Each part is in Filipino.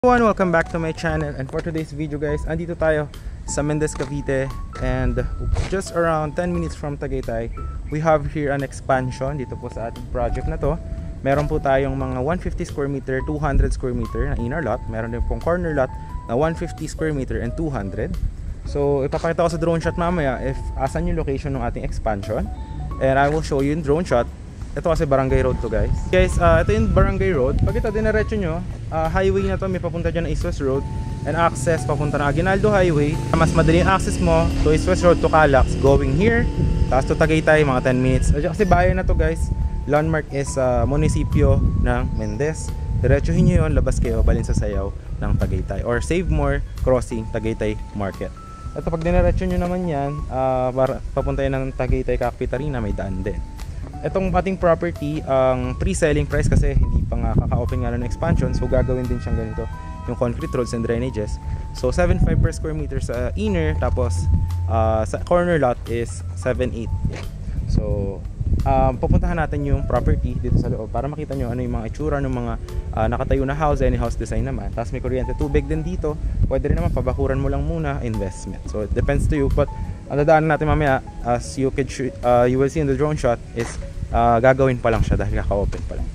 Everyone, welcome back to my channel, and for today's video guys, andito tayo sa Mendez, Cavite, and just around 10 minutes from Tagaytay, we have here an expansion dito po sa ating project na to. Meron po tayong mga 150 square meter, 200 square meter na inner lot. Meron din pong corner lot na 150 square meter and 200. So ipapakita ko sa drone shot mamaya if asan yung location ng ating expansion, and I will show you yung drone shot. Ito kasi barangay road to guys. Ito yung barangay road. Pag ito dinaretso nyo, highway na to, may papunta dyan na East West Road, and access papunta na Aguinaldo Highway. Mas madaling access mo to East West Road to Calax going here, tapos to Tagaytay mga 10 minutes. Kasi bayan na to guys. Landmark is munisipyo ng Mendez. Diretsuhin nyo yun, labas kayo, balin sa sayaw ng Tagaytay, or Save More Crossing Tagaytay Market. Ito pag dinaretso nyo naman yan, papunta yan ng Tagaytay Kakpitarina, may daan din. Itong ating property, ang pre-selling price kasi hindi pa nga kaka-open nga ng expansion, so gagawin din siyang ganito yung concrete roads and drainages. So 7.5 per square meter sa inner, tapos sa corner lot is 7.8. So pupuntahan natin yung property dito sa loob para makita nyo ano yung mga itsura ng mga nakatayo na house, any house design naman. Tapos may kuryente, tubig din dito. Pwede rin naman pabakuran mo lang muna, investment. So it depends to you, but ang dadaanan natin mamaya, as you will see in the drone shot, is gagawin pa lang siya dahil kaka-open pa lang.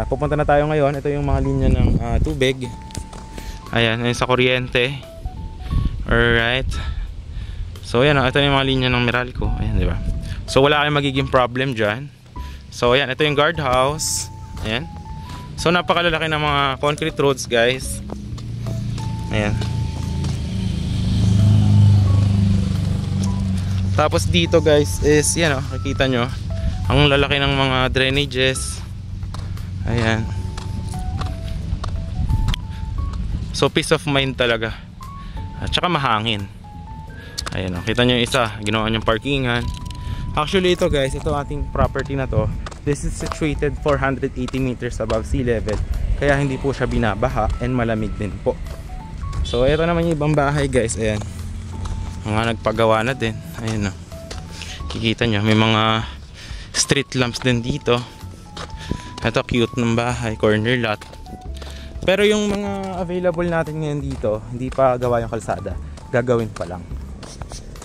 Pupunta na tayo ngayon. Ito yung mga linya ng tubig. Ayan, ayun sa kuryente. Alright. So ayan, ito yung mga linya ng Meralco. Ayan, diba? So wala kayong magiging problem dyan. So ayan, ito yung guardhouse. Ayan. So napakalalaki ng mga concrete roads guys. Ayan. Tapos dito guys is, yan o, nakikita nyo ang lalaki ng mga drainages. Ayan. So peace of mind talaga. At saka mahangin. Ayan o, kita nyo yung isa, ginawa nyong parkingan. Actually ito guys, ito ating property na to, this is situated 480 meters above sea level, kaya hindi po siya binabaha and malamig din po. So ito naman yung ibang bahay guys. Ayan, mga nagpagawa na din. Ayan o, kikita nyo may mga street lamps din dito. Ito cute ng bahay, corner lot. Pero yung mga available natin ngayon dito, hindi pa gawa yung kalsada, gagawin pa lang.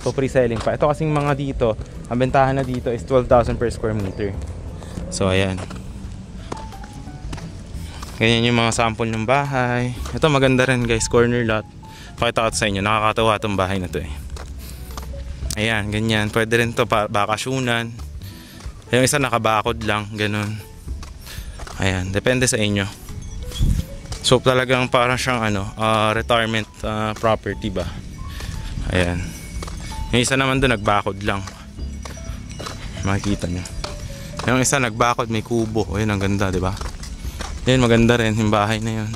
So pre-selling pa. Ito kasing mga dito, ang bentahan na dito is 12,000 per square meter. So ayan, ganyan yung mga sample ng bahay. Ito maganda rin guys, corner lot. Pakita ko sa inyo, nakakatawa itong bahay na to eh. Ayan, ganyan. Pwede rin to bakasyunan. Yung isa nakabakod lang, ganun. Ayan, depende sa inyo. So talagang parang siyang retirement property ba. Ayan. Yung isa naman doon nagbakod lang. Makikita nyo. Yung isa nagbakod, may kubo. Ayun, ang ganda, di ba? Yan, maganda rin yung bahay na yun.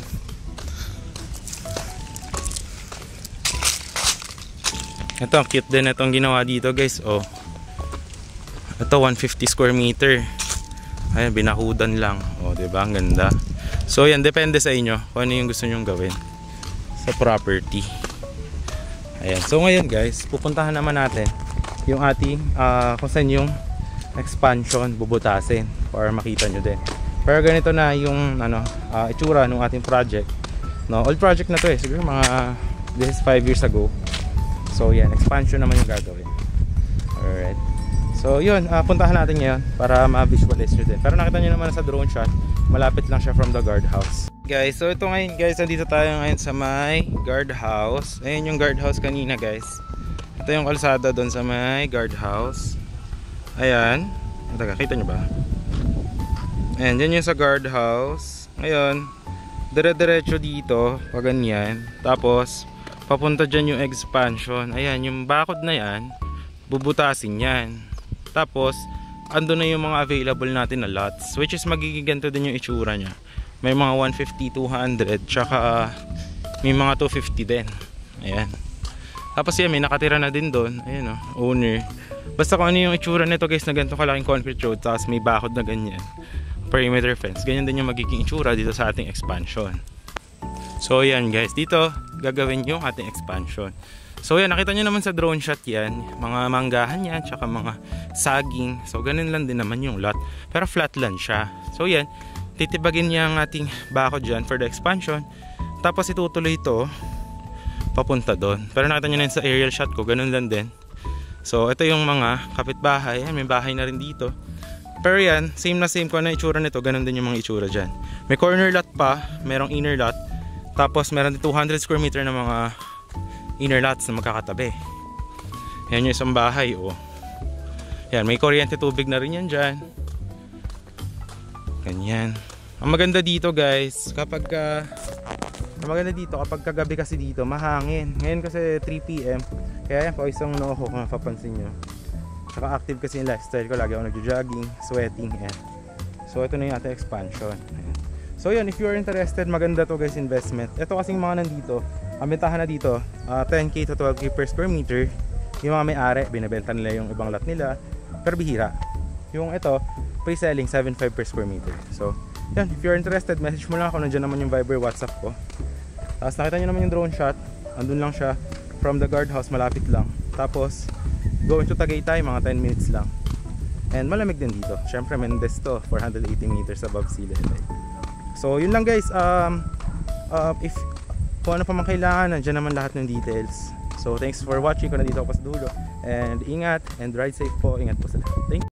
Ito, ang cute din itong ginawa dito, guys. Oh. Ito, 150 square meter. Ayan, binakudan lang. Oh, di ba? Ang ganda. So, yan, depende sa inyo kung ano yung gusto nyong gawin sa property. Ayan. So, ngayon, guys, pupuntahan naman natin yung ating, kung saan yung expansion bubutasin para makita nyo din. Pero ganito na yung itsura ng ating project. No, old project na to siguro mga this is 5 years ago. So yan, expansion naman yung gagawin. Alright. So yun, puntahan natin ngayon para ma-visualize nyo din. Pero nakita nyo naman sa drone shot, malapit lang siya from the guardhouse. Guys, so ito ngayon guys, nandito tayo ngayon sa may guardhouse. Ayun yung guardhouse kanina guys. Ito yung kalsada doon sa may guardhouse. Ayan. Teka, kita nyo ba? Ayan, dyan yung sa guardhouse. Ngayon, dire-diretso dito, pag ganyan. Tapos, papunta dyan yung expansion. Ayan, yung bakod na yan, bubutasin yan. Tapos, ando na yung mga available natin na lots. Which is, magiging ganito din yung itsura nya. May mga 150, 200, tsaka may mga 250 din. Ayan. Tapos yan, may nakatira na din doon. Ayan o, owner. Basta kung ano yung itsura nito guys, na ganito kalaking concrete road, tapos may bakod na ganyan. Perimeter fence, ganyan din yung magiging itsura dito sa ating expansion. So yan guys, dito gagawin yung ating expansion. So yan, nakita nyo naman sa drone shot yan, mga manggahan yan, tsaka mga saging. So ganun lang din naman yung lot, pero flat land siya. So yan, titibagin niya ang ating bakod dyan for the expansion. Tapos itutuloy ito papunta doon. Pero nakita nyo na sa aerial shot ko, ganun lang din. So ito yung mga kapitbahay, may bahay na rin dito. Pero yan, same na same kung ano itsura nito, ganun din yung mga itsura dyan. May corner lot pa, merong inner lot. Tapos meron din 200 square meter na mga inner lots na magkakatabi. Yan yung isang bahay, oh. Yan, may kuryente tubig na rin yan dyan. Ganyan. Ang maganda dito guys, kapag kagabi kasi dito, mahangin. Ngayon kasi 3 PM, kaya yan, pawisang noo ko kung mapapansin nyo. Saka active kasi yung lifestyle ko, lagi ako nagjo-jogging, sweating, yan. So ito na yung ating expansion. Ayan. So yun, if you are interested, maganda to guys, investment. Ito kasing mga nandito, ang bentahan na dito, 10k to 12k per square meter. Yung mga may-ari, binibenta nila yung ibang lot nila, pero bihira. Yung ito, pre-selling 7.5 per square meter. So yan, if you are interested, message mo lang ako, nandiyan naman yung Viber, WhatsApp ko. Tapos nakita nyo naman yung drone shot, andun lang siya from the guardhouse, malapit lang. Tapos going to Tagaytay, mga 10 minutes lang. And malamig din dito. Syempre Mendez to, 480 meters above sea level. So yun lang guys, if kung ano pa man kailangan, nandiyan naman lahat ng details. So thanks for watching, kung nandito ako pa sa dulo. And ingat and ride safe po, ingat po sa lahat. Thank you.